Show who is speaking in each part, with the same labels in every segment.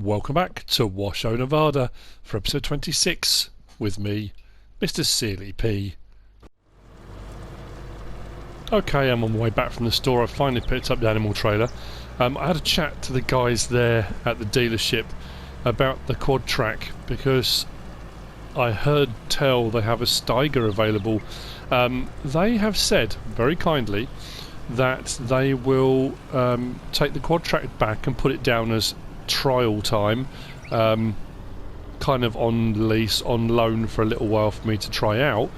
Speaker 1: Welcome back to WASHOE Nevada for episode 26 with me, MrSealyp. Okay, I'm on my way back from the store. I finally picked up the animal trailer. I had a chat to the guys there at the dealership about the quad track because I heard tell they have a Steiger available. They have said very kindly that they will take the quad track back and put it down as trial time, kind of on lease, on loan for a little while for me to try out,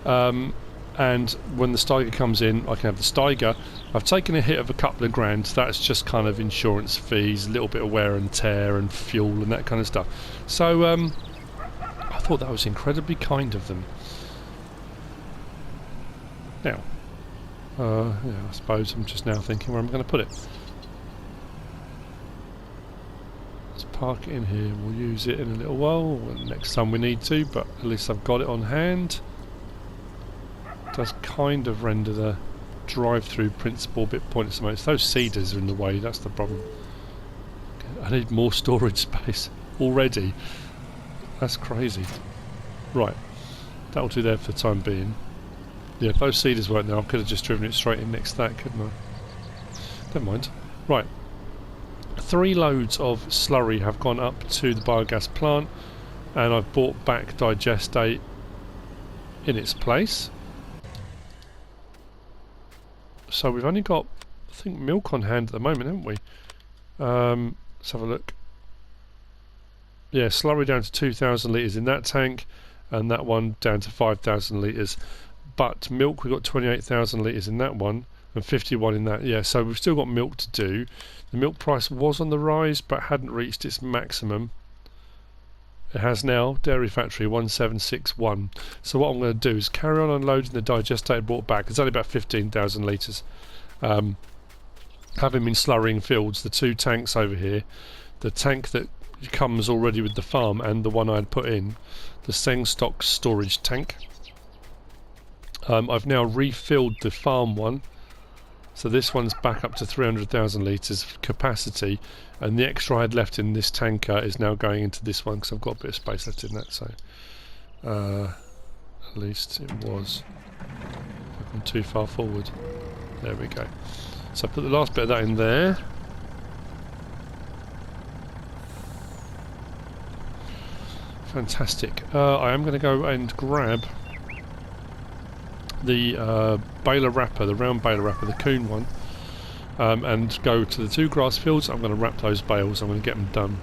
Speaker 1: and when the Steiger comes in I can have the Steiger. I've taken a hit of a couple of grand. That's just kind of insurance fees, a little bit of wear and tear and fuel and that kind of stuff. So I thought that was incredibly kind of them. Now I suppose I'm just now thinking where I'm going to put it. Let's park it in here. We'll use it in a little while, next time we need to, but at least I've got it on hand. It does kind of render the drive-through principle a bit pointless. It's those cedars are in the way, that's the problem. I need more storage space already. That's crazy. Right, that'll do there for the time being. Yeah, if those cedars weren't there I could have just driven it straight in next to that, couldn't I? Never mind. Right. 3 loads of slurry have gone up to the biogas plant, and I've brought back digestate in its place. So we've only got, I think, milk on hand at the moment, haven't we? Let's have a look. Yeah, slurry down to 2,000 litres in that tank, and that one down to 5,000 litres. But milk, we've got 28,000 litres in that one, and 51 in that. Yeah, so we've still got milk to do. The milk price was on the rise but hadn't reached its maximum. It has now. Dairy factory 1761. So what I'm going to do is carry on unloading the digestate brought back. It's only about 15,000 litres. Having been slurrying fields, the 2 tanks over here, the tank that comes already with the farm and the one I'd put in, the Sengstock storage tank. I've now refilled the farm one. So this one's back up to 300,000 litres capacity, and the extra I had left in this tanker is now going into this one because I've got a bit of space left in that. So at least it was. If I've gone too far forward. There we go. So I put the last bit of that in there. Fantastic. I am going to go and grab the baler wrapper, the round baler wrapper, the coon one, and go to the 2 grass fields. I'm going to wrap those bales. I'm going to get them done.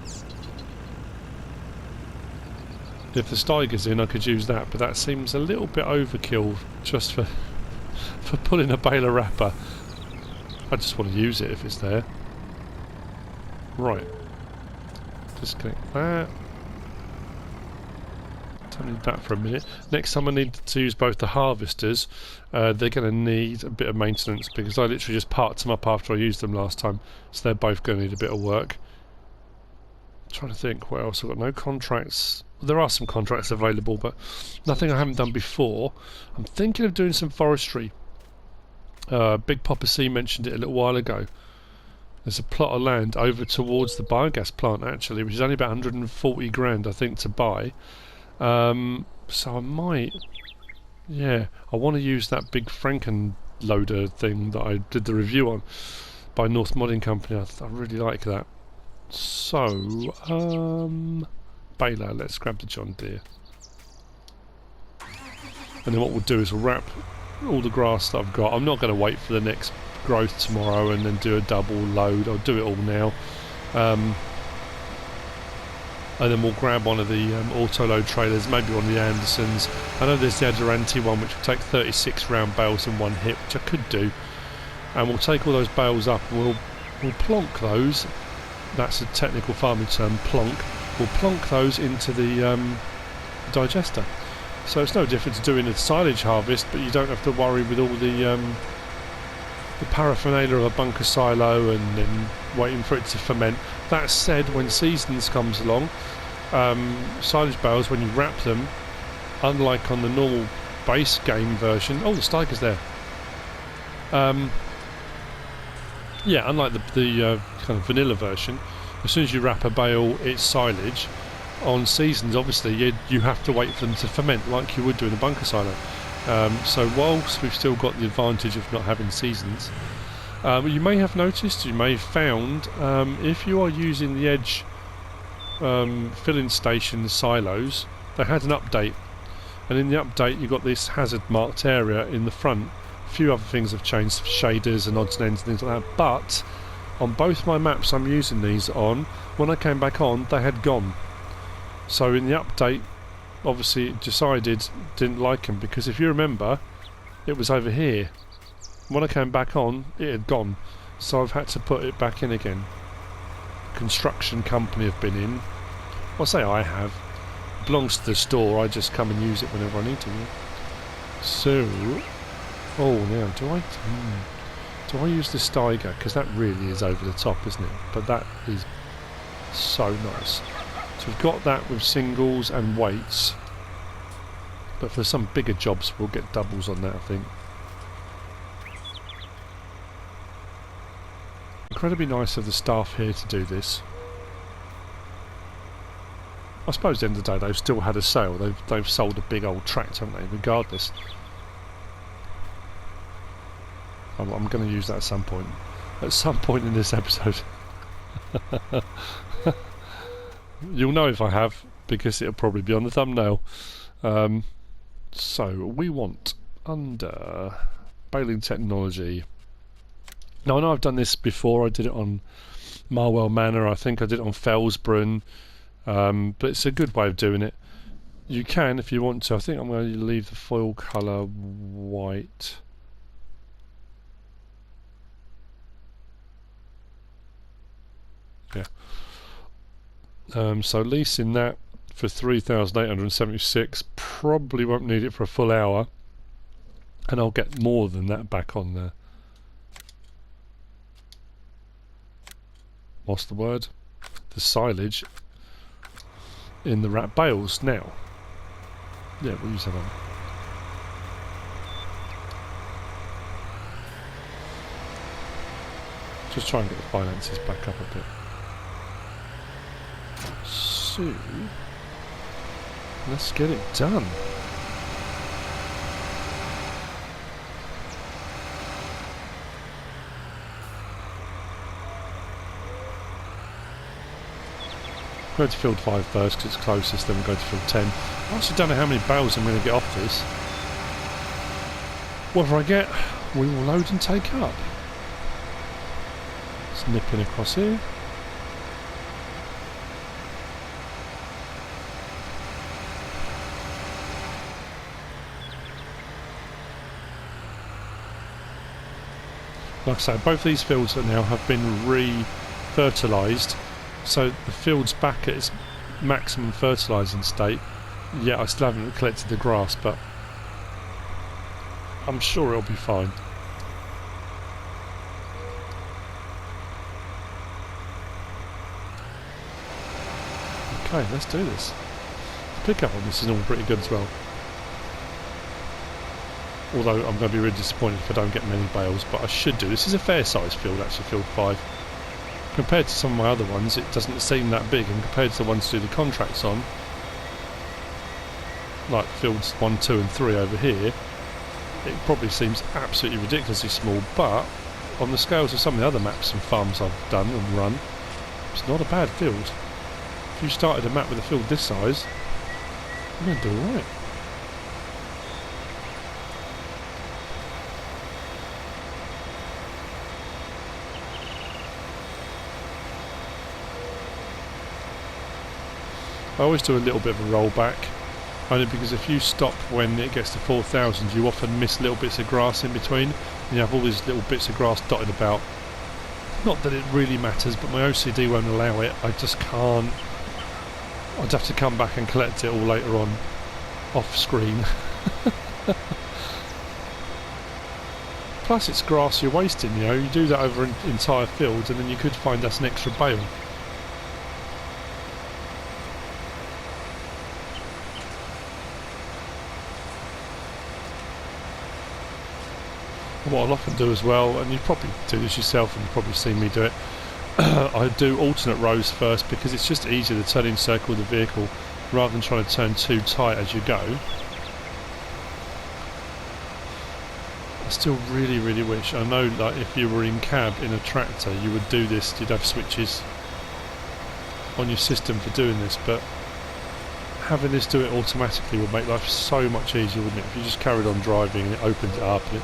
Speaker 1: If the Steiger's in I could use that, but that seems a little bit overkill just for putting a baler wrapper. I just want to use it if it's there. Right, disconnect that. I need that for a minute. Next time I need to use both the harvesters. They're going to need a bit of maintenance because I literally just parked them up after I used them last time, so they're both going to need a bit of work. I'm trying to think what else. I've got no contracts. There are some contracts available, but nothing I haven't done before. I'm thinking of doing some forestry. Big Papa C mentioned it a little while ago. There's a plot of land over towards the biogas plant actually, which is only about 140 grand I think to buy. So I might, yeah, I want to use that big Frankenloader thing that I did the review on by North Modding Company. I really like that. So, baler, let's grab the John Deere. And then what we'll do is we'll wrap all the grass that I've got. I'm not going to wait for the next growth tomorrow and then do a double load. I'll do it all now. And then we'll grab one of the auto-load trailers, maybe one of the Andersons. I know there's the Aduranti one which will take 36 round bales in one hit, which I could do. And we'll take all those bales up and we'll plonk those. That's a technical farming term, plonk. We'll plonk those into the digester. So it's no different to doing a silage harvest, but you don't have to worry with all the paraphernalia of a bunker silo and then waiting for it to ferment. That said, when seasons comes along, silage bales, when you wrap them, unlike on the normal base game version, oh, the Steiger's there. Yeah, unlike the kind of vanilla version, As soon as you wrap a bale, it's silage. On seasons, obviously, you have to wait for them to ferment like you would do in a bunker silo. So whilst we've still got the advantage of not having seasons, you may have noticed, you may have found, if you are using the Edge filling station silos, they had an update, and in the update you got this hazard marked area in the front. A few other things have changed, shaders and odds and ends and things like that, but on both my maps I'm using these on, when I came back on, they had gone. So in the update, obviously it decided didn't like them, because if you remember, it was over here. When I came back on, it had gone, so I've had to put it back in again. Construction company have been in. Well, I say I have. It belongs to the store, I just come and use it whenever I need to. So, oh now, do I use the Steiger? Because that really is over the top, isn't it? But that is so nice. So we've got that with singles and weights. But for some bigger jobs, we'll get doubles on that, I think. Incredibly nice of the staff here to do this. I suppose at the end of the day they've still had a sale. They've sold a big old tract, haven't they? Regardless. I'm going to use that at some point. At some point in this episode. You'll know if I have, because it'll probably be on the thumbnail. So we want under baling technology. Now I know I've done this before. I did it on Marwell Manor. I think I did it on Fellsbrunn. But it's a good way of doing it. You can if you want to. I think I'm going to leave the foil colour white. Yeah. So leasing that for 3,876. Probably won't need it for a full hour, and I'll get more than that back on there. What's the word? The silage in the wrap bales now. Yeah, we'll use that on. Just try and get the finances back up a bit. So, let's get it done. Go to field 5 first because it's closest, then we'll go to field 10. I actually don't know how many bales I'm going to get off this. Whatever I get, we will load and take up. Just nipping across here. Like I say, both these fields now have been re-fertilised, so the field's back at its maximum fertilising state. Yeah, I still haven't collected the grass, but I'm sure it'll be fine. Okay, let's do this. The pickup on this is all pretty good as well. Although I'm going to be really disappointed if I don't get many bales, but I should do. This is a fair sized field actually, field 5. Compared to some of my other ones, it doesn't seem that big, and compared to the ones to do the contracts on, like fields 1, 2 and 3 over here, it probably seems absolutely ridiculously small, but on the scales of some of the other maps and farms I've done and run, it's not a bad field. If you started a map with a field this size, you're going to do alright. I always do a little bit of a rollback, only because if you stop when it gets to 4,000, you often miss little bits of grass in between, and you have all these little bits of grass dotted about. Not that it really matters, but my OCD won't allow it. I just can't. I'd have to come back and collect it all later on, off screen. Plus it's grass you're wasting, you know. You do that over an entire field, and then you could find us an extra bale. What I'll often do as well, and you probably do this yourself and you've probably seen me do it, I do alternate rows first because it's just easier to turn in circle the vehicle rather than trying to turn too tight as you go. I still really wish, I know like if you were in cab in a tractor you would do this, you'd have switches on your system for doing this, but having this do it automatically would make life so much easier, wouldn't it? If you just carried on driving and it opened it up, and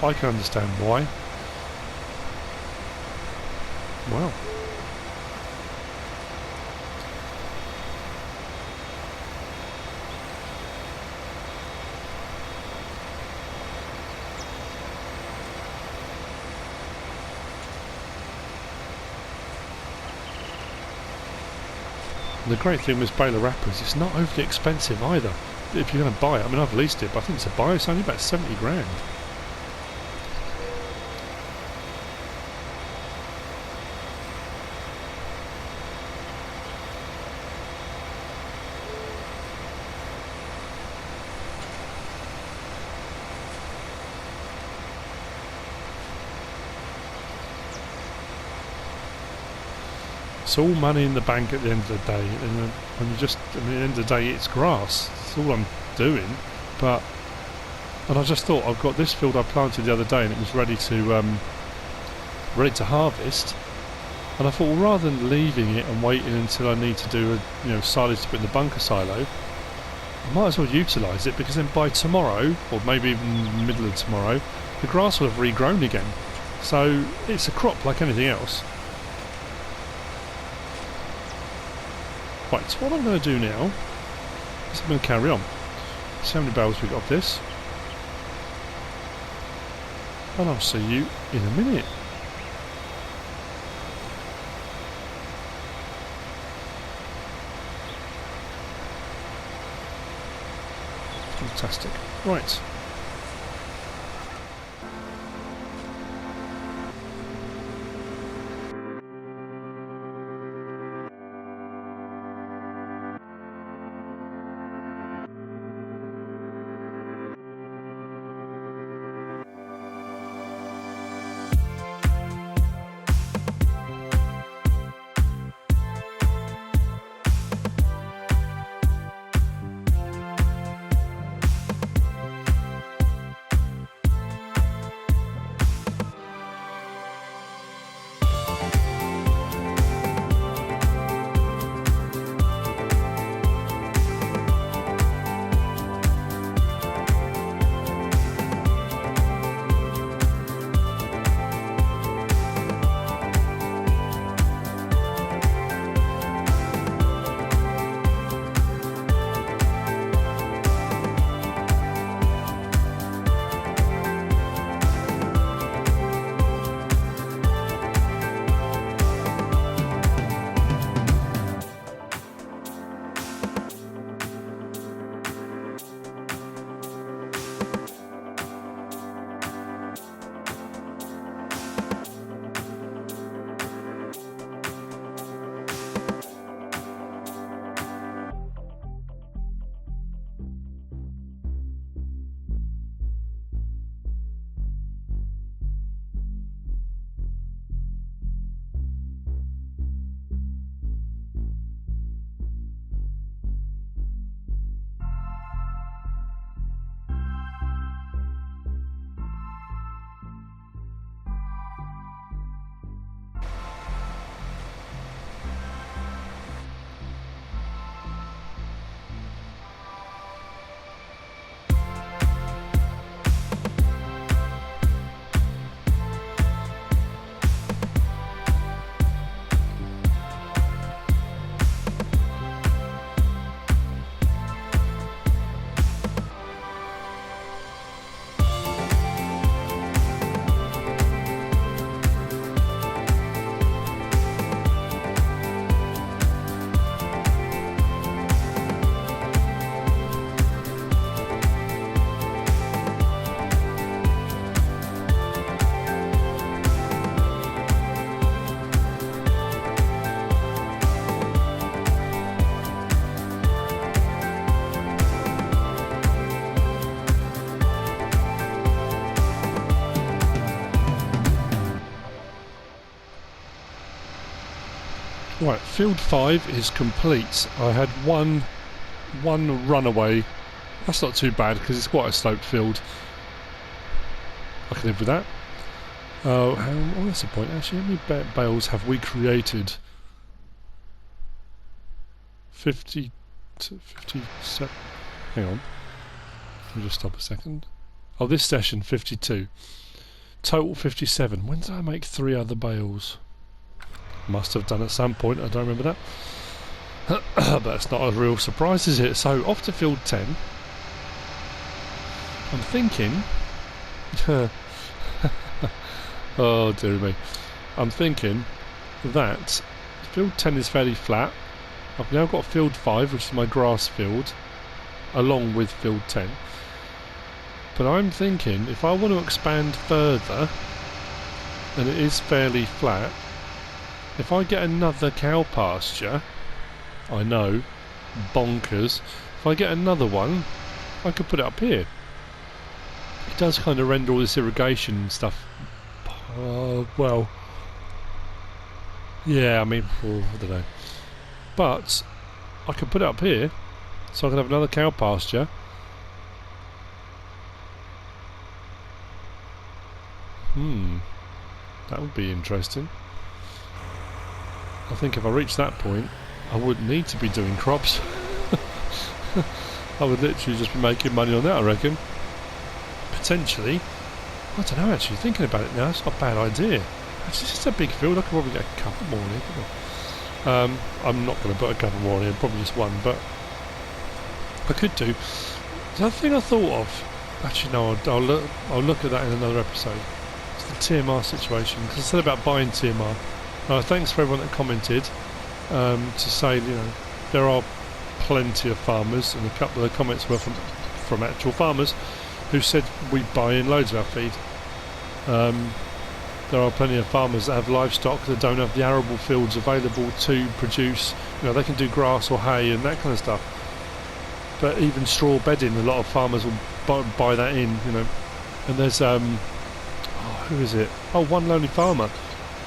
Speaker 1: I can understand why. Wow. The great thing with baler wrappers, it's not overly expensive either. If you're going to buy it, I mean I've leased it, but I think to buy it's only about 70 grand. It's all money in the bank at the end of the day, and when you just, I mean, at the end of the day, it's grass. That's all I'm doing. And I just thought, I've got this field I planted the other day, and it was ready to harvest. And I thought, well, rather than leaving it and waiting until I need to do silage to put in the bunker silo, I might as well utilise it, because then by tomorrow, or maybe even the middle of tomorrow, the grass will have regrown again. So it's a crop like anything else. Right, so what I'm going to do now is I'm going to carry on. See how many barrels we got of this. And I'll see you in a minute. Fantastic. Right. Right, field 5 is complete. I had one runaway. That's not too bad because it's quite a sloped field. I can live with that. Oh, that's the point. Actually, how many bales have we created? 50 to 57. Hang on. Let me just stop a second. Oh, this session 52. Total 57. When did I make 3 other bales? Must have done at some point. I don't remember that. But that's not a real surprise, is it? So off to field 10. I'm thinking. Oh dear me. I'm thinking that field 10 is fairly flat. I've now got field 5, which is my grass field, along with field 10. But I'm thinking if I want to expand further, and it is fairly flat, if I get another cow pasture, I know, bonkers, if I get another one, I could put it up here. It does kind of render all this irrigation stuff, well, yeah, I mean, I don't know. But I could put it up here, so I can have another cow pasture. That would be interesting. I think if I reach that point, I wouldn't need to be doing crops. I would literally just be making money on that, I reckon. Potentially. I don't know, actually, thinking about it now, it's not a bad idea. It's just a big field, I could probably get a couple more in here, couldn't I? I'm not going to put a couple more in here, probably just one, but I could do. The other thing I thought of, actually no, I'll look at that in another episode. It's the TMR situation, because I said about buying TMR. Thanks for everyone that commented to say, you know, there are plenty of farmers, and a couple of the comments were from actual farmers who said we buy in loads of our feed. There are plenty of farmers that have livestock that don't have the arable fields available to produce. You know, they can do grass or hay and that kind of stuff. But even straw bedding, a lot of farmers will buy that in. You know, and there's who is it? Oh, One Lonely Farmer.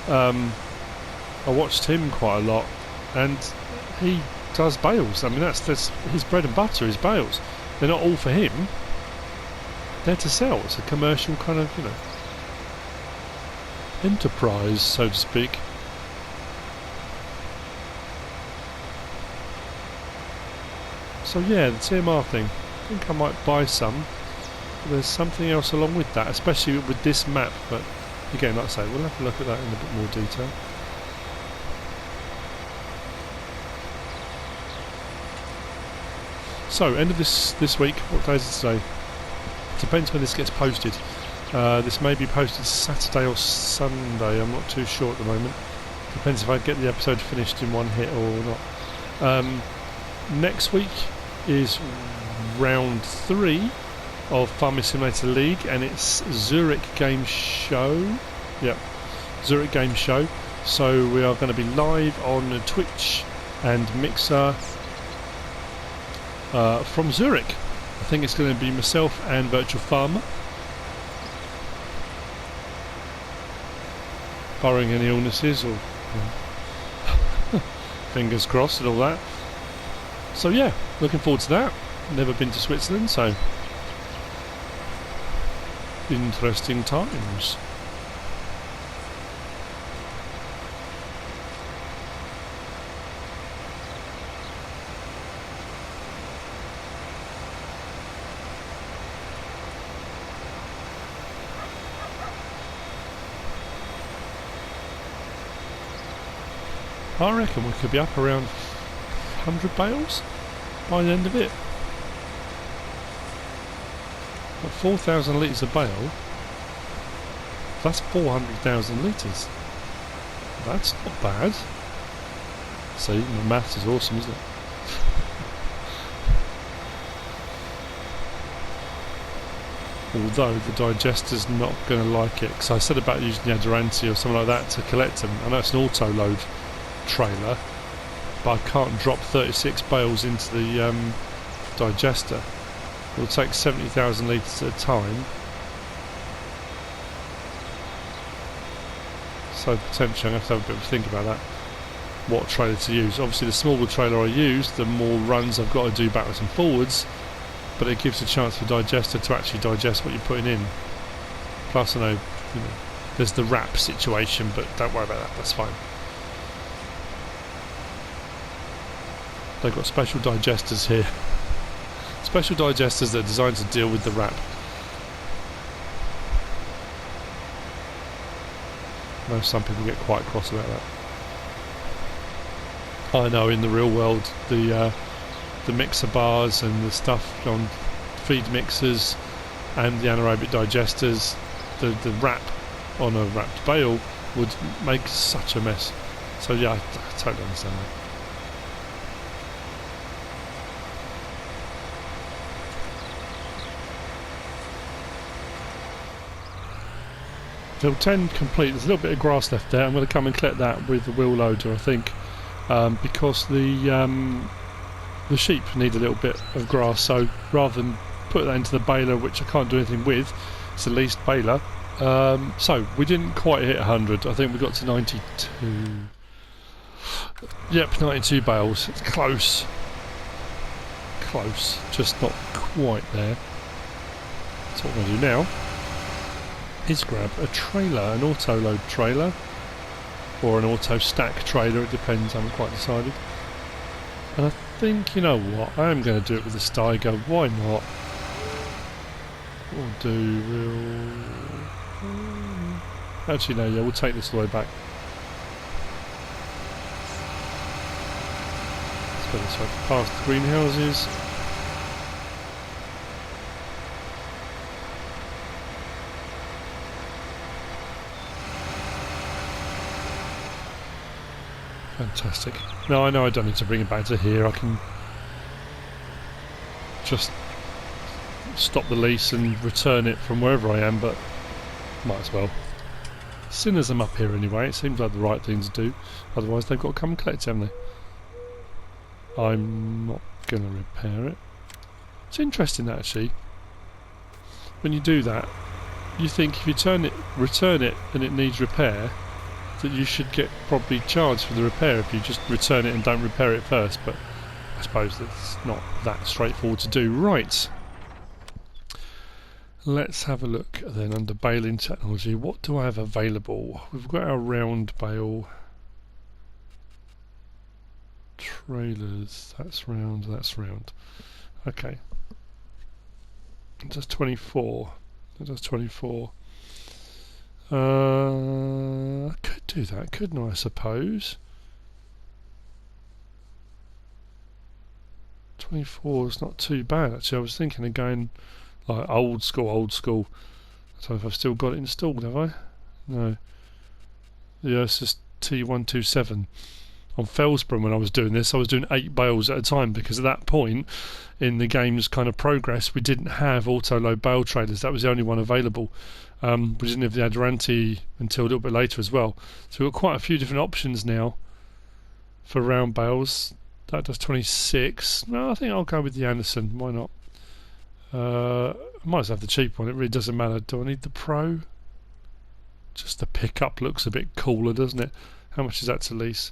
Speaker 1: I watched him quite a lot, and he does bales. I mean, that's his bread and butter is bales. They're not all for him. They're to sell. It's a commercial kind of, you know, enterprise, so to speak. So yeah, the TMR thing, I think I might buy some. But there's something else along with that, especially with this map, but again, like I say, we'll have to look at that in a bit more detail. So, end of this week. What day is it today? Depends when this gets posted. This may be posted Saturday or Sunday. I'm not too sure at the moment. Depends if I get the episode finished in one hit or not. Next week is round 3 of Farming Simulator League, and it's Zurich Game Show. Yep, Zurich Game Show. So we are going to be live on Twitch and Mixer from Zurich. I think it's going to be myself and Virtual Farmer, barring any illnesses or fingers crossed and all that. So yeah, looking forward to that. Never been to Switzerland, so interesting times. I reckon we could be up around 100 bales by the end of it. At 4,000 litres a bale, that's 400,000 litres. That's not bad. See, my maths is awesome, isn't it? Although the digester's not going to like it, because I said about using the Aduranti or something like that to collect them. I know it's an auto load trailer, but I can't drop 36 bales into the digester. It will take 70,000 litres at a time, so potentially I'm going to have to have a bit of a think about that. what trailer to use. Obviously the smaller trailer I use, the more runs I've got to do backwards and forwards, but it gives a chance for the digester to actually digest what you're putting in. Plus I know, you know, there's the wrap situation, but don't worry about that, that's fine. They've got special digesters here. Special digesters that are designed to deal with the wrap. I know some people get quite cross about that. I know in the real world the mixer bars and the stuff on feed mixers and the anaerobic digesters, the wrap on a wrapped bale would make such a mess. So yeah, I totally understand that. Field 10 complete. There's a little bit of grass left there. I'm going to come and collect that with the wheel loader, I think, because the sheep need a little bit of grass. So rather than put that into the baler, which I can't do anything with, it's the least baler. So we didn't quite hit 100. I think we got to 92. Yep, 92 bales. It's close. Close. Just not quite there. So what I'm going to do now is grab a trailer, an auto load trailer or an auto stack trailer, it depends, I haven't quite decided. And I think, you know what, I am going to do it with the Steiger, why not? Actually no, yeah, we'll take this all the way back. Let's go this way past the greenhouses. Fantastic. No, I know I don't need to bring it back to here. I can just stop the lease and return it from wherever I am, but might as well. Seeing as I'm up here anyway, it seems like the right thing to do. Otherwise they've got to come and collect it, haven't they? I'm not going to repair it. It's interesting actually. When you do that, you think if you return it and it needs repair, that you should get probably charged for the repair if you just return it and don't repair it first, but I suppose that's not that straightforward to do. Right, let's have a look then under baling technology. What do I have available? We've got our round bale trailers. That's round, that's round. Okay, it does 24. It does 24. I could do that, couldn't I suppose? 24 is not too bad actually. I was thinking of going like old school. I don't know if I've still got it installed, have I? No. Yeah, it's just T127. On Felsborough when I was doing this, I was doing 8 bales at a time, because at that point in the game's kind of progress we didn't have auto load bale trailers. That was the only one available. We didn't have the Adranti until a little bit later as well. So we've got quite a few different options now for round bales. That does 26. No, I think I'll go with the Anderson. Why not? I might as well have the cheap one. It really doesn't matter. Do I need the Pro? Just the pickup looks a bit cooler, doesn't it? How much is that to lease?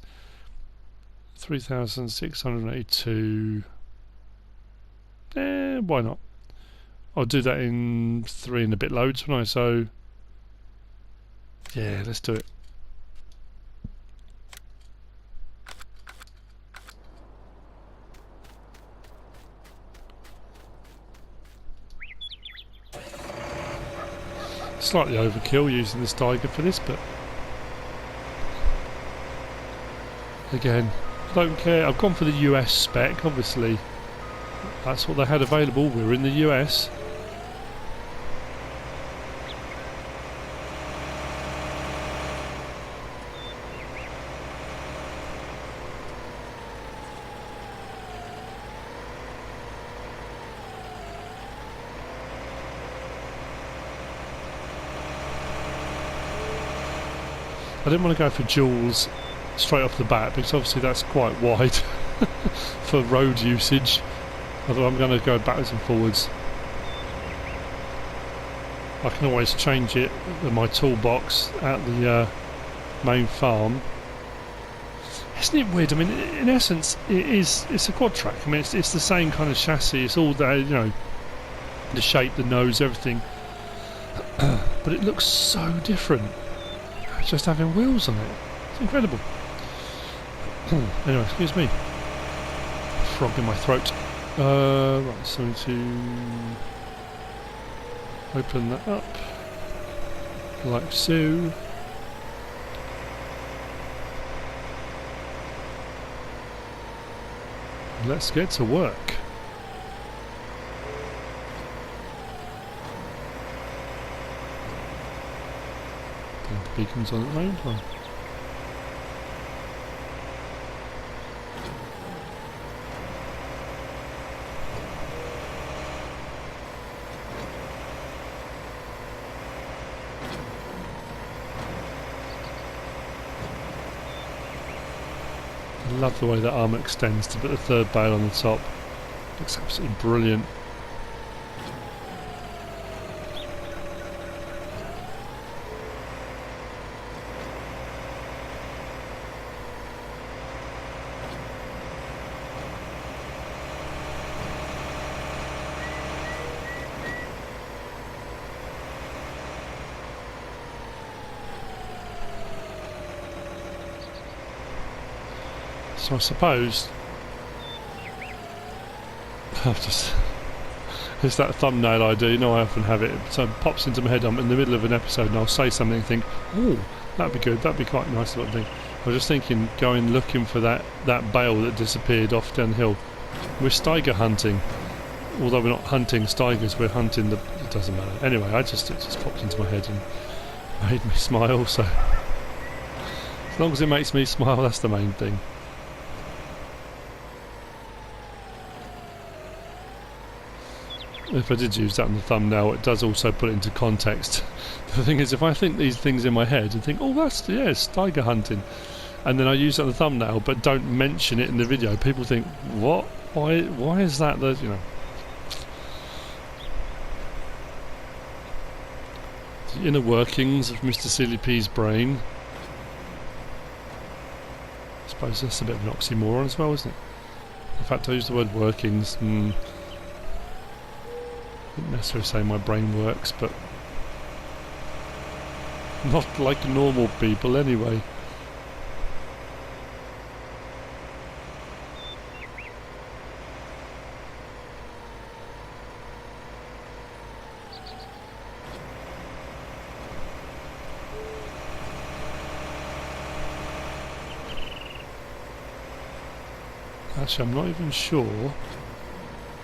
Speaker 1: 3,682. Why not? I'll do that in 3 and a bit loads, won't I? So yeah, let's do it. Slightly overkill using the Steiger for this, but again, I don't care. I've gone for the US spec, obviously. That's what they had available. We're in the US. I didn't want to go for duals straight off the bat, because obviously that's quite wide for road usage. Although I'm going to go backwards and forwards. I can always change it in my toolbox at the main farm. Isn't it weird? I mean, in essence, it's a quad track. I mean, it's the same kind of chassis. It's all there, you know, the shape, the nose, everything. But it looks so different. Just having wheels on it. It's incredible. Anyway, excuse me. Frog in my throat. Right, so I need to open that up. Like so. Let's get to work. The beacon's on at the moment. Well. I love the way that arm extends to put the third bale on the top. Looks absolutely brilliant. So I suppose I've just it's that thumbnail idea, you know, I often have it, so it pops into my head. I'm in the middle of an episode and I'll say something and think, oh, that'd be good, that'd be quite nice sort of thing. I was just thinking, going looking for that bale that disappeared off down the hill. We're Steiger hunting, although we're not hunting Steigers, we're hunting the, it doesn't matter. Anyway, it just popped into my head and made me smile, so as long as it makes me smile, that's the main thing. If I did use that on the thumbnail, it does also put it into context. The thing is, if I think these things in my head and think, oh, that's, yeah, it's Steiger hunting, and then I use it on the thumbnail but don't mention it in the video, people think, what? Why is that the, you know? The inner workings of MrSealyp's brain. I suppose that's a bit of an oxymoron as well, isn't it? In fact, I use the word workings. I wouldn't necessarily say my brain works, but not like normal people anyway. Actually, I'm not even sure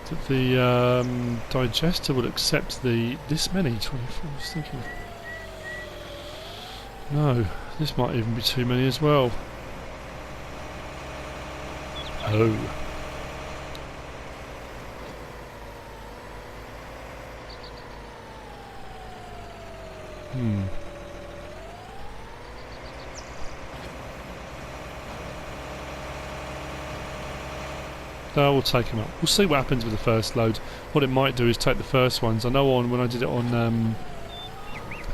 Speaker 1: that the digester would accept this many 24. I was thinking, no, this might even be too many as well. Oh. We'll take them up. We'll see what happens with the first load. What it might do is take the first ones. I know when I did it on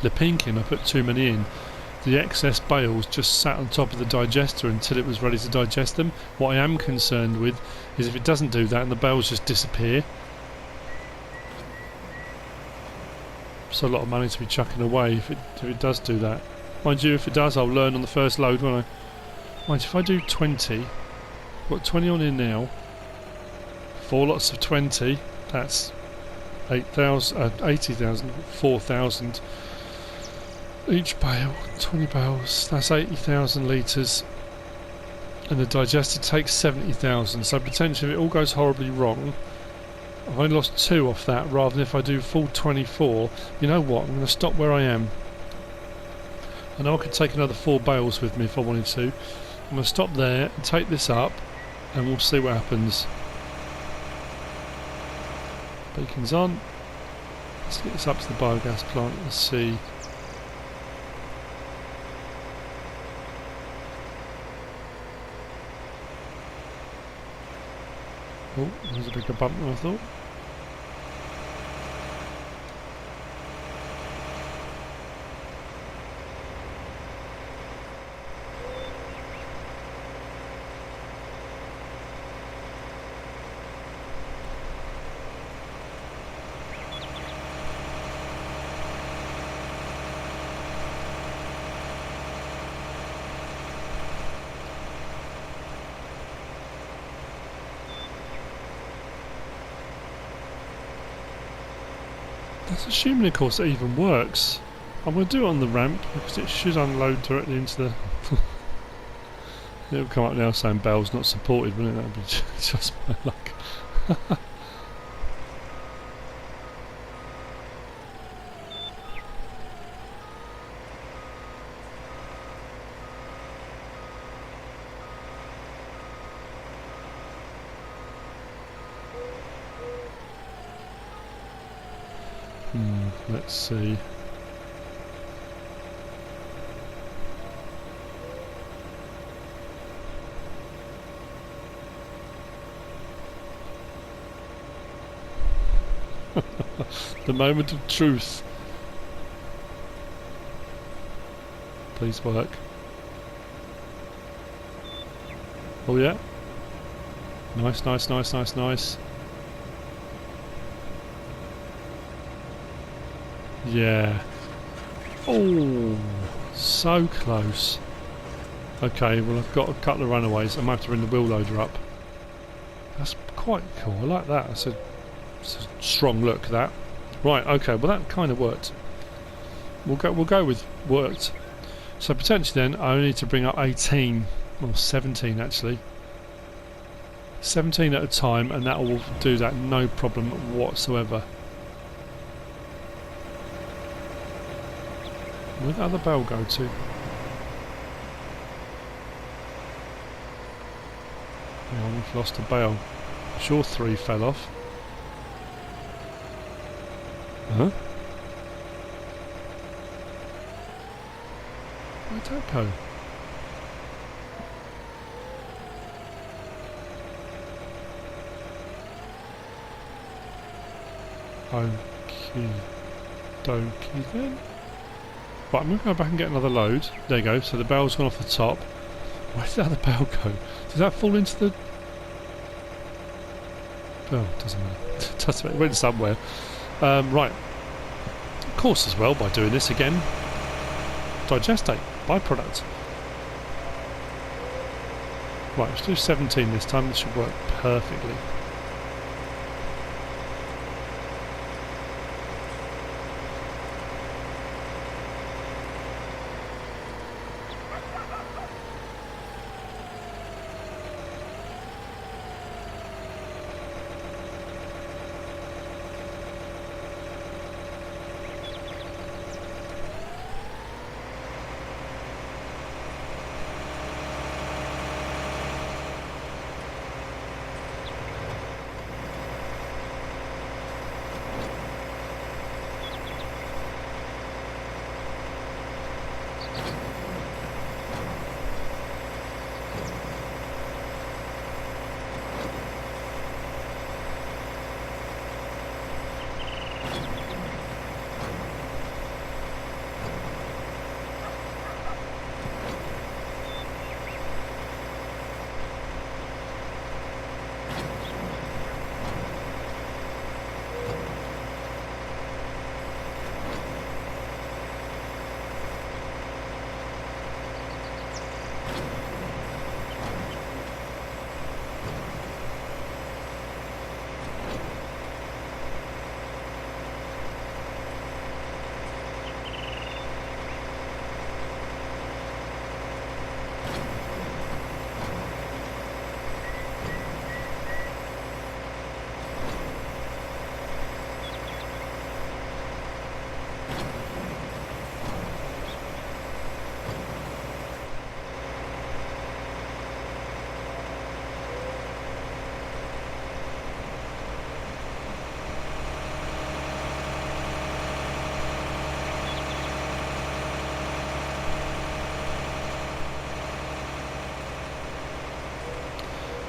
Speaker 1: the Pinkin, I put too many in. The excess bales just sat on top of the digester until it was ready to digest them. What I am concerned with is if it doesn't do that and the bales just disappear. It's a lot of money to be chucking away if it does do that. Mind you, if it does, I'll learn on the first load, won't I? Mind you, if I do 20, I've got 20 on in now. 4 lots of 20, that's 80,000, 4,000 each bale, 20 bales, that's 80,000 litres, and the digester takes 70,000, so potentially if it all goes horribly wrong, I've only lost 2 off that rather than if I do full 24. You know what, I'm going to stop where I am. I know I could take another 4 bales with me if I wanted to. I'm going to stop there and take this up and we'll see what happens. Beacon's on. Let's get this up to the biogas plant. Let's see. Oh, there's a bigger bump than I thought. That's assuming, of course, it even works. I'm going to do it on the ramp because it should unload directly into the... It'll come up now saying bale's not supported, wouldn't it? That'd be just my luck. Let's see. The moment of truth. Please work. Oh yeah. Nice, nice, nice, nice, nice. Yeah. Oh, so close. Okay, well I've got a couple of runaways. I might have to bring the wheel loader up. That's quite cool. I like that. It's a strong look, that. Right. Okay. Well, that kind of worked. We'll go with worked. So potentially then I only need to bring up 18, or 17 actually. 17 at a time, and that will do that no problem whatsoever. Where'd the other bale go to? Oh, we've lost a bale. I'm sure 3 fell off. Huh? Where'd that go? Okie dokie then. Right, I'm going to go back and get another load. There you go, so the bale's gone off the top. Where did the other bale go? Did that fall into the... Oh, doesn't matter. Doesn't matter. It went somewhere. Right. Of course, as well, by doing this again. Digestate. Byproduct. Right, let's do 17 this time. This should work perfectly.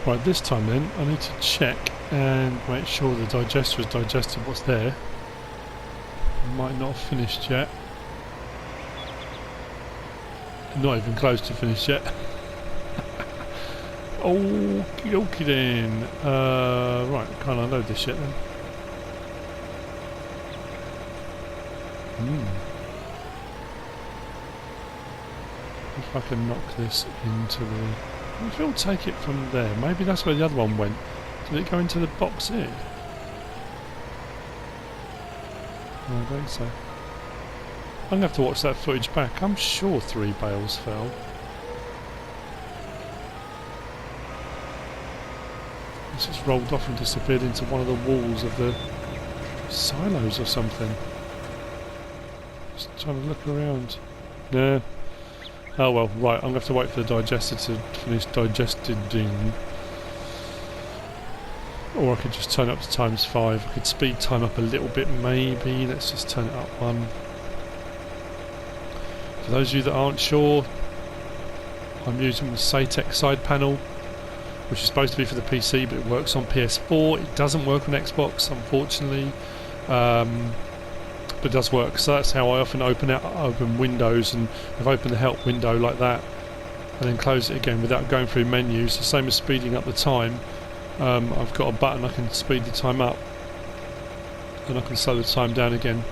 Speaker 1: Right, this time then, I need to check and make sure the digester has digested what's there. Might not have finished yet. Not even close to finished yet. Okie dokie then. Right, can't unload this yet then. If I can knock this into the... If it'll take it from there, maybe that's where the other one went. Did it go into the box here? I don't so. I'm going to have to watch that footage back. I'm sure 3 bales fell. It's just rolled off and disappeared into one of the walls of the silos or something. Just trying to look around. Nah. Oh well, right, I'm going to have to wait for the digester to finish digesting. Or I could just turn it up to ×5. I could speed time up a little bit maybe. Let's just turn it up 1. For those of you that aren't sure, I'm using the Satec side panel, which is supposed to be for the PC, but it works on PS4. It doesn't work on Xbox, unfortunately, but it does work. So that's how I often open Windows, and I've opened the help window like that, and then close it again without going through menus. The same as speeding up the time. I've got a button I can speed the time up, and I can slow the time down again.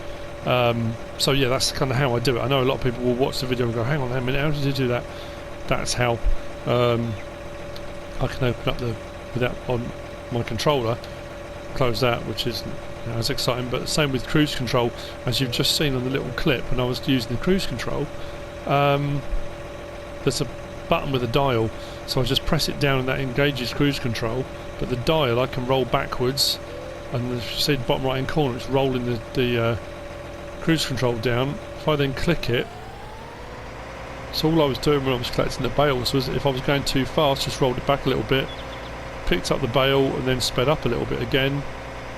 Speaker 1: So yeah, that's kind of how I do it. I know a lot of people will watch the video and go, hang on a minute, how did you do that? That's how I can open up without on my controller, close that, which is as exciting. But the same with cruise control, as you've just seen on the little clip when I was using the cruise control. There's a button with a dial, so I just press it down and that engages cruise control, but the dial I can roll backwards, and as you see the bottom right hand corner, it's rolling the cruise control down. If I then click it, so all I was doing when I was collecting the bales was, if I was going too fast, just rolled it back a little bit, picked up the bale and then sped up a little bit again,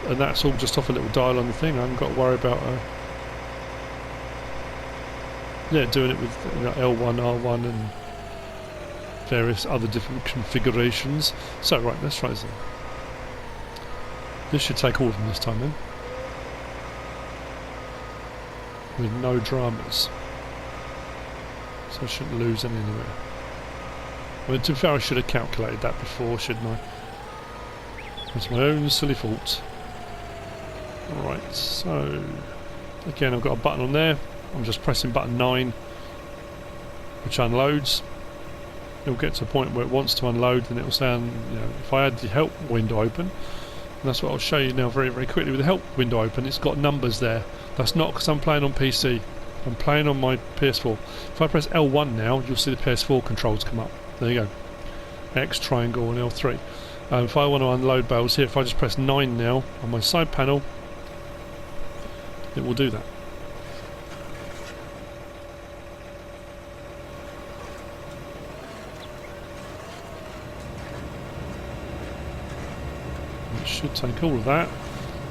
Speaker 1: and that's all just off a little dial on the thing. I haven't got to worry about doing it with L1, R1 and various other different configurations. So right, let's try this then. This should take all of them this time then, with no dramas, so I shouldn't lose any anywhere. Well, to be fair, I should have calculated that before, shouldn't I? It's my own silly fault. Alright, so again I've got a button on there. I'm just pressing button 9, which unloads. It'll get to a point where it wants to unload, and it'll sound, if I had the help window open, and that's what I'll show you now very, very quickly. With the help window open, it's got numbers there. That's not because I'm playing on PC. I'm playing on my PS4. If I press L1 now, you'll see the PS4 controls come up. There you go. X, triangle, and L3. If I want to unload bales here, if I just press 9 now on my side panel, it will do that. It should take all of that,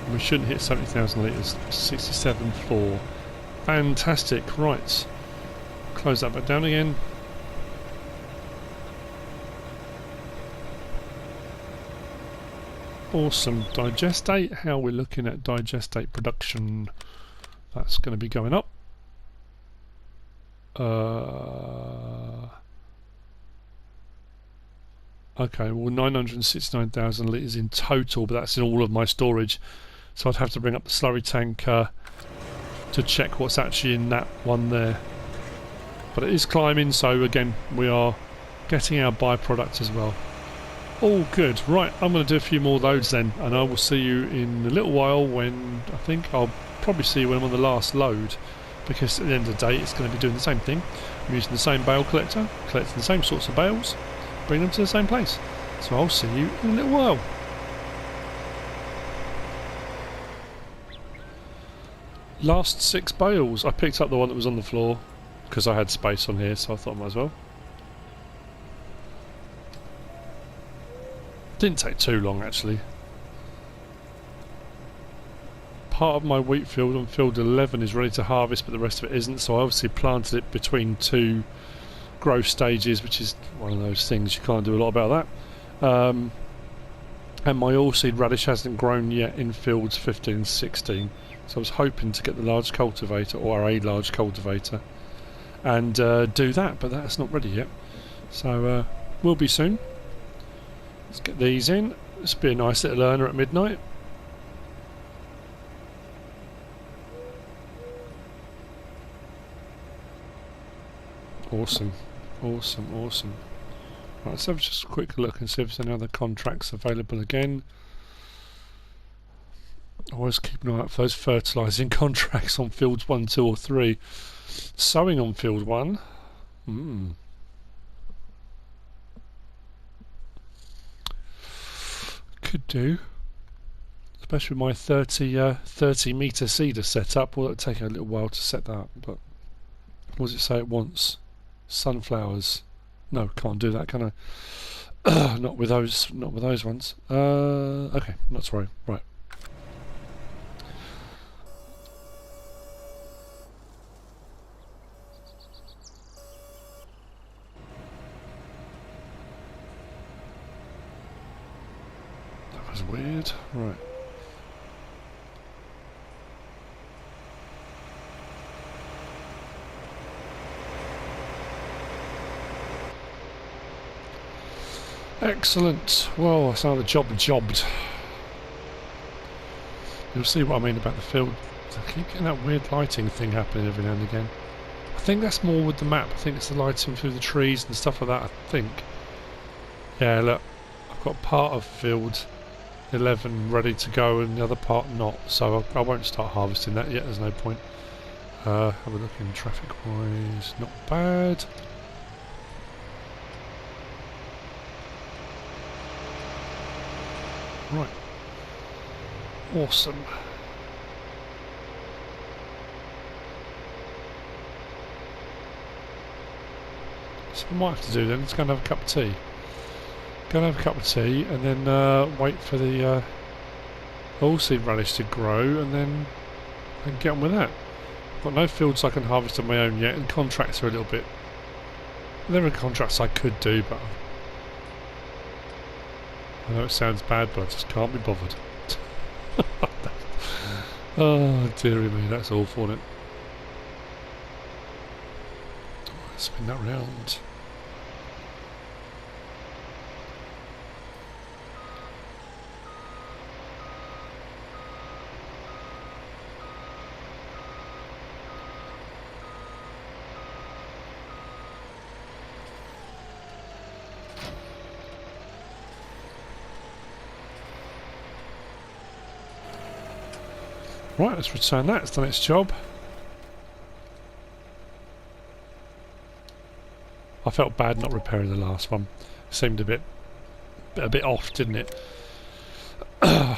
Speaker 1: and we shouldn't hit 70,000 litres. 67.4. Fantastic. Right, close that back down again. Awesome. Digestate. How are we looking at digestate production? That's going to be going up. Okay, well 969,000 litres in total, but that's in all of my storage. So I'd have to bring up the slurry tank to check what's actually in that one there. But it is climbing, so again, we are getting our byproduct as well. All good. Right, I'm going to do a few more loads then, and I will see you in a little while when, I think I'll probably see you when I'm on the last load, because at the end of the day it's going to be doing the same thing. I'm using the same bale collector, collecting the same sorts of bales, bring them to the same place. So I'll see you in a little while. Last 6 bales. I picked up the one that was on the floor because I had space on here, so I thought I might as well. Didn't take too long actually. Part of my wheat field on field 11 is ready to harvest, but the rest of it isn't, so I obviously planted it between 2 growth stages, which is one of those things you can't do a lot about that. And my oilseed radish hasn't grown yet in fields 15 and 16, so I was hoping to get the large cultivator, or a large cultivator, and do that, but that's not ready yet, so will be soon. Let's get these in. This will be a nice little earner at midnight. Awesome, awesome, awesome. Right, let's have just a quick look and see if there's any other contracts available again. Always keep an eye out for those fertilising contracts on fields 1, 2 or 3. Sowing on field 1. Could do. Especially with my 30 metre seeder set up. Well, it'll take a little while to set that up, but what does it say it wants? Sunflowers. No, can't do that, can I? Not with those ones. Okay, not to worry. Right. That was weird. Right. Excellent. Well, that's how the job jobbed. You'll see what I mean about the field. I keep getting that weird lighting thing happening every now and again. I think that's more with the map. I think it's the lighting through the trees and stuff like that, I think. Yeah, look. I've got part of field 11 ready to go and the other part not. So I won't start harvesting that yet. There's no point. Have a look in traffic-wise. Not bad. Right. Awesome. So what I might have to do then is go and have a cup of tea. Go and have a cup of tea and then wait for the oilseed radish to grow and then I can get on with that. I've got no fields I can harvest on my own yet and contracts are a little bit... There are contracts I could do, but I know it sounds bad, but I just can't be bothered. Oh, dearie me, that's awful, isn't it? Oh, spin that round. Right, let's return that. It's done its job. I felt bad not repairing the last one. It seemed a bit off, didn't it? Then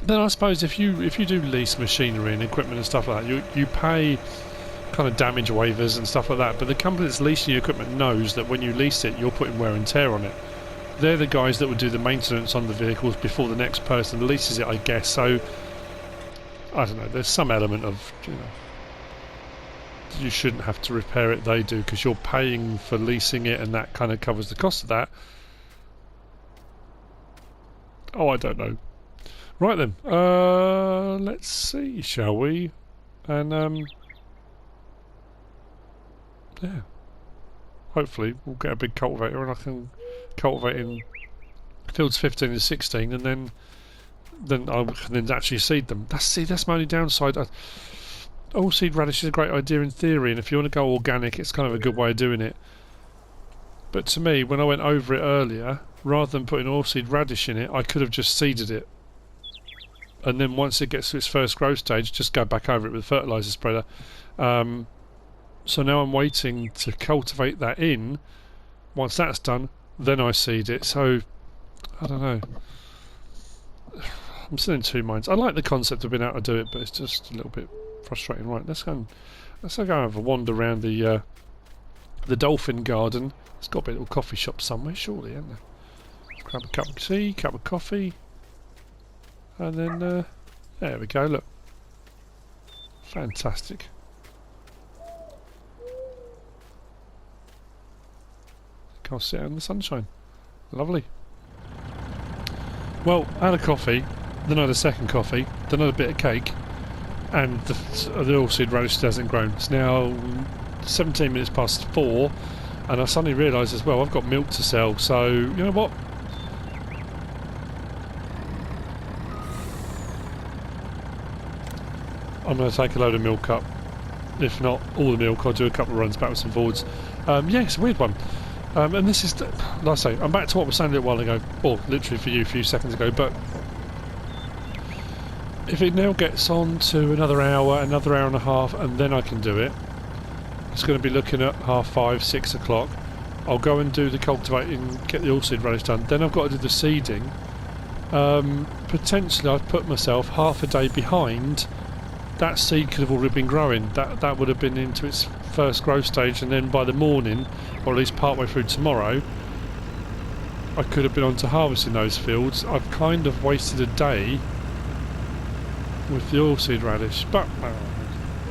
Speaker 1: I suppose if you do lease machinery and equipment and stuff like that, you pay kind of damage waivers and stuff like that. But the company that's leasing your equipment knows that when you lease it, you're putting wear and tear on it. They're the guys that would do the maintenance on the vehicles before the next person leases it, I guess. So I don't know, there's some element of, you know, you shouldn't have to repair it, they do, because you're paying for leasing it and that kind of covers the cost of that. Oh, I don't know. Right then, let's see, shall we? And, yeah. Hopefully we'll get a big cultivator and I can cultivate in fields 15 and 16 and then I can then actually seed them. That's my only downside. Oilseed radish is a great idea in theory, and if you want to go organic, it's kind of a good way of doing it. But to me, when I went over it earlier, rather than putting oilseed radish in it, I could have just seeded it. And then once it gets to its first growth stage, just go back over it with a fertiliser spreader. So now I'm waiting to cultivate that in. Once that's done, then I seed it. So, I don't know. I'm still in two minds. I like the concept of being able to do it, but it's just a little bit frustrating. Right, let's go and have a wander around the dolphin garden. There's got to be a little coffee shop somewhere, surely, isn't there? Grab a cup of tea, cup of coffee, and then there we go. Look, fantastic. I'll sit out in the sunshine. Lovely. Well, I had a coffee, then I had a second coffee, then I had a bit of cake, and the oilseed radish hasn't grown. It's now 17 minutes past 4, and I suddenly realised as well I've got milk to sell, so you know what? I'm going to take a load of milk up. If not all the milk, I'll do a couple of runs backwards and forwards. Yeah, it's a weird one. And this is, like I say, I'm back to what I was saying a little while ago, or literally for you a few seconds ago, but if it now gets on to another hour and a half, and then I can do it, it's going to be looking at 5:30, 6 o'clock. I'll go and do the cultivating, get the oilseed radish done. Then I've got to do the seeding. Potentially I've put myself half a day behind. That seed could have already been growing. That would have been into its first growth stage, and then by the morning, or at least partway through tomorrow, I could have been on to harvesting those fields. I've kind of wasted a day with the oilseed radish, but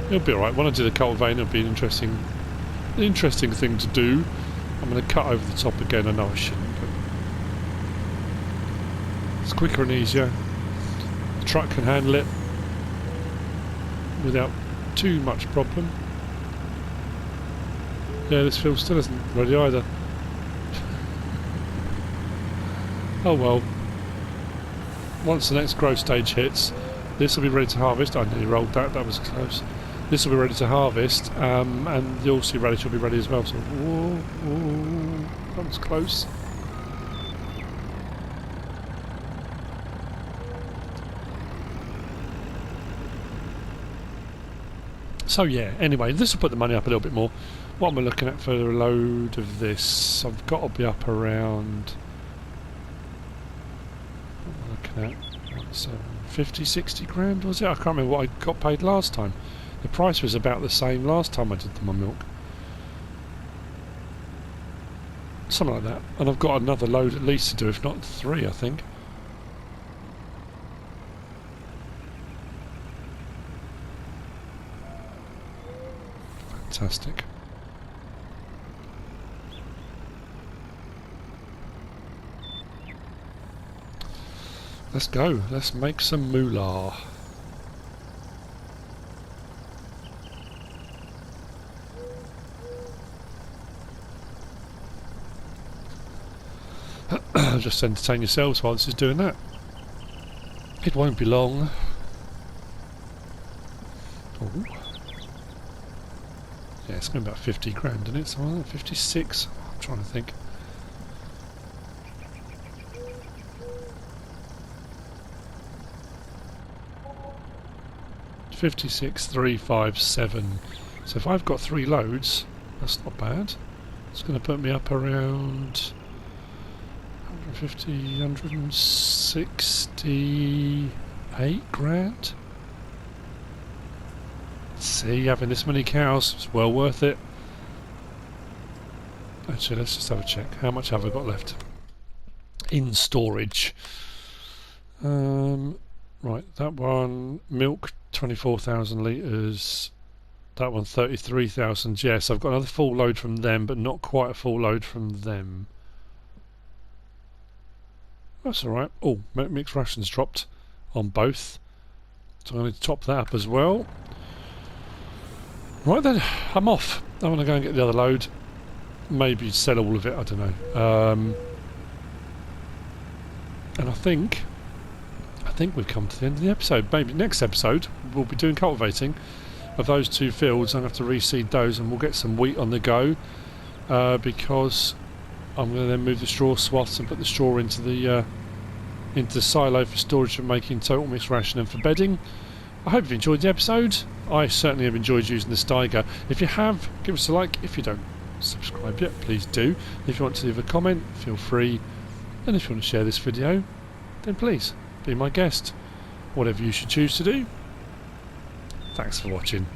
Speaker 1: it'll be alright. When I do the cultivating, it'll be an interesting thing to do. I'm going to cut over the top again. I know I shouldn't, but it's quicker and easier. The truck can handle it without too much problem. Yeah, this field still isn't ready either. Oh well. Once the next growth stage hits, this will be ready to harvest. I nearly rolled that, that was close. This will be ready to harvest, and the oilseed radish will be ready as well. So, whoa, that was close. So yeah, anyway, this will put the money up a little bit more. What am I looking at for a load of this? I've got to be up around... what am I looking at? 50, 60 grand was it? I can't remember what I got paid last time. The price was about the same last time I did my milk. Something like that. And I've got another load at least to do, if not 3, I think. Fantastic. Let's go. Let's make some moolah. Just entertain yourselves while this is doing that. It won't be long. Ooh. Yeah, it's going to be about 50 grand, isn't it? Something like that. 56. I'm trying to think. $56,357. So if I've got 3 loads, that's not bad. It's going to put me up around 150, 168 grand. See, having this many cows is well worth it. Actually, let's just have a check. How much have I got left in storage? Right, that one, milk 24,000 litres. That one 33,000. Yes, I've got another full load from them, but not quite a full load from them. That's alright. Oh, mixed rations dropped on both. So I'm going to top that up as well. Right then, I'm off. I'm going to go and get the other load. Maybe sell all of it, I don't know. And I think we've come to the end of the episode. Maybe next episode we'll be doing cultivating of those 2 fields. I'm going to have to reseed those, and we'll get some wheat on the go, because I'm going to then move the straw swaths and put the straw into the silo for storage for making total mixed ration and for bedding. I hope you've enjoyed the episode. I certainly have enjoyed using the Steiger. If you have, give us a like. If you don't subscribe yet, please do. If you want to leave a comment, feel free. And if you want to share this video, then please be my guest. Whatever you should choose to do. Thanks for watching.